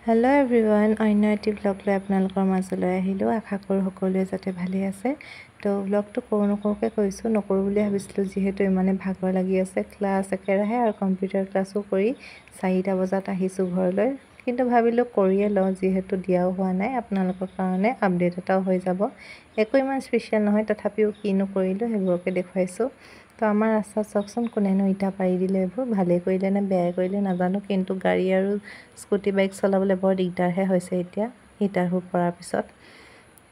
Hello everyone, অন্য এটি blog লৈ আপোনালোকৰ মাজলৈ আহিলোঁ। আশা কৰোঁ সকলোৱে যাতে ভালে আছে। তো ব্লগটো নকৰোঁকৈ কৈছোঁ, নকৰোঁ বুলি ভাবিছিলোঁ যিহেতু ইমানে ভাগৰ লাগি আছে। ক্লাছ একেৰাহে আৰু কম্পিউটাৰ ক্লাছো কৰি 4টা বজাত আহিছোঁ ঘৰলৈ। কিন্তু ভাবিলোঁ কৰিয়ে লওঁ, যিহেতু দিয়াও হোৱা নাই আপোনালোকৰ কাৰণে আপডেট এটাও হৈ যাব। একো ইমান স্পেচিয়েল নহয়, তথাপিও কিনো কৰিলোঁ সেইবোৰকে দেখুৱাইছোঁ। তো আমাৰ ৰাস্তাত চাওকচোন, কোনেনো ইটা পাৰি দিলে। এইবোৰ ভালেই কৰিলে নে বেয়াই কৰিলে নাজানো, কিন্তু গাড়ী আৰু স্কুটি বাইক চলাবলৈ বৰ দিগদাৰহে হৈছে এতিয়া ইটাবোৰ পৰাৰ পিছত।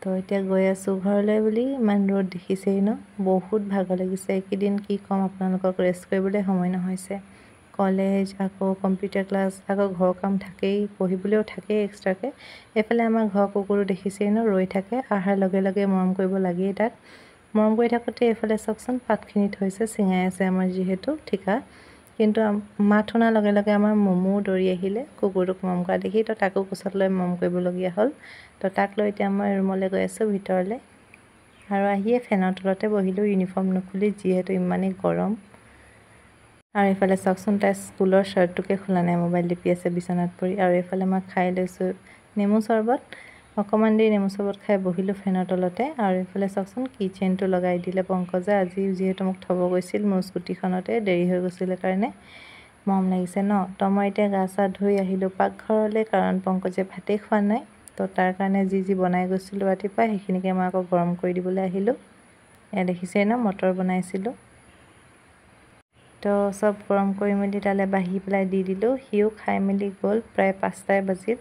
তো এতিয়া গৈ আছোঁ ঘৰলৈ বুলি। ইমান ৰ'দ দেখিছেই ন, বহুত ভাগৰ লাগিছে। এইকেইদিন কি ক'ম আপোনালোকক, ৰেষ্ট কৰিবলৈ সময় নহৈছে। কলেজ, আকৌ কম্পিউটাৰ ক্লাছ, আকৌ ঘৰৰ কাম থাকেই, পঢ়িবলৈও থাকেই এক্সট্ৰাকৈ। এইফালে আমাৰ ঘৰৰ কুকুৰো দেখিছেই ন, ৰৈ থাকে, অহাৰ লগে লগে মৰম কৰিব লাগেই তাক। মৰম কৰি থাকোঁতে এইফালে চাওকচোন পাতখিনি থৈছে, ছিঙাই আছে আমাৰ যিহেতু ঠিকা। কিন্তু মাত শুনাৰ লগে লগে আমাৰ মমো দৌৰি আহিলে কুকুৰটোক মৰম কৰা দেখি। তো তাকো কোচত লৈ মৰম কৰিবলগীয়া হ'ল। তো তাক লৈ এতিয়া মই ৰুমলৈ গৈ আছোঁ ভিতৰলৈ। আৰু আহিয়ে ফেনৰ তলতে বহিলোঁ, ইউনিফৰ্ম নুখুলি যিহেতু ইমানেই গৰম। আৰু এইফালে চাওকচোন, তাই স্কুলৰ শ্বাৰ্টটোকে খোলা নাই, মোবাইল টিপি আছে বিচনাত পৰি। আৰু এইফালে মই খাই লৈছোঁ নেমু চৰ্বত। অকণমান দেৰি নেমু চৰ্বত খাই বহিলোঁ ফেনৰ তলতে। আৰু এইফালে চাওকচোন কিচেনটো লগাই দিলে পংকজে। আজি যিহেতু মোক থ'ব গৈছিল মোৰ স্কুটিখনতে, দেৰি হৈ গৈছিলে কাৰণে মৰম লাগিছে ন। তো মই এতিয়া গা চা ধুই আহিলোঁ পাকঘৰলৈ, কাৰণ পংকজে ভাতেই খোৱা নাই। তো তাৰ কাৰণে যি বনাই গৈছিলোঁ ৰাতিপুৱা, সেইখিনিকে মই আকৌ গৰম কৰি দিবলৈ আহিলোঁ। এয়া দেখিছেই ন, মটৰ বনাইছিলোঁ। তো চব গৰম কৰি মেলি তালৈ বাঢ়ি পেলাই দি দিলোঁ। সিও খাই মেলি গ'ল, প্ৰায় 5টাই বাজিল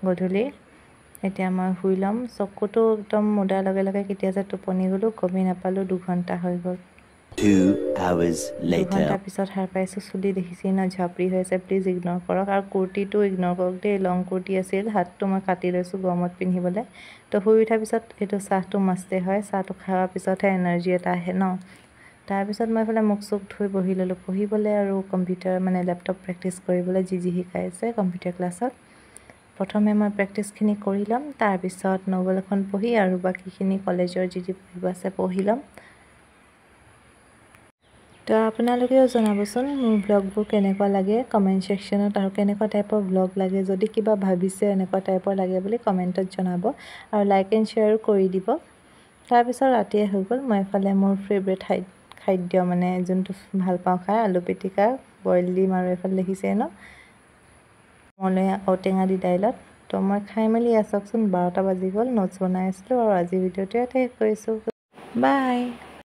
গধূলিৰ। এতিয়া মই শুই ল'ম। চকুটো একদম মুদাৰ লগে লগে কেতিয়া যে টোপনি গ'লোঁ গমেই নাপালোঁ। 2 ঘণ্টা হৈ গ'ল। 2 hours 2 later. ঘণ্টাৰ পিছত সাৰ পাইছোঁ। চুলি দেখিছেই ন, ঝাপৰি হৈছে, প্লিজ ইগন'ৰ কৰক। আৰু কুৰ্তিটো ইগন'ৰ কৰক দেই, লং কুৰ্তি আছিল, হাতটো মই কাটি লৈছোঁ গৰমত পিন্ধিবলৈ। তো শুই উঠাৰ পিছত এইটো চাহটো মাষ্টেই হয়, চাহটো খোৱাৰ পিছতহে এনাৰ্জি এটা আহে ন। তাৰপিছত মই এইফালে মুখ চুখ ধুই বহি ল'লোঁ পঢ়িবলৈ আৰু কম্পিউটাৰ লেপটপ প্ৰেক্টিছ কৰিবলৈ, যি শিকাইছে কম্পিউটাৰ ক্লাছত। প্ৰথমে মই প্ৰেক্টিছখিনি কৰি ল'ম, তাৰপিছত নভেল এখন পঢ়ি আৰু বাকীখিনি কলেজৰ যি পঢ়িব আছে পঢ়ি ল'ম। তো আপোনালোকেও জনাবচোন মোৰ ব্লগবোৰ কেনেকুৱা লাগে কমেণ্ট ছেকশ্যনত, আৰু কেনেকুৱা টাইপৰ ব্লগ লাগে। যদি কিবা ভাবিছে এনেকুৱা টাইপৰ লাগে বুলি কমেণ্টত জনাব, আৰু লাইক এণ্ড শ্বেয়াৰো কৰি দিব। তাৰপিছত ৰাতিয়ে হৈ গ'ল। মই এইফালে মোৰ ফেভৰেট খাদ্য যোনটো ভাল পাওঁ খাই, আলু পিটিকা, বইল ডিম, আৰু এইফালে দেখিছে ন মলৈ ঔটেঙা দি দাইলত। তো মই খাই মেলি চাওকচোন 12টা বাজি গ'ল। নোটছ বনাই আছিলোঁ, আৰু আজিৰ ভিডিঅ'টো ইয়াতে শেষ কৰিছোঁ। বাই।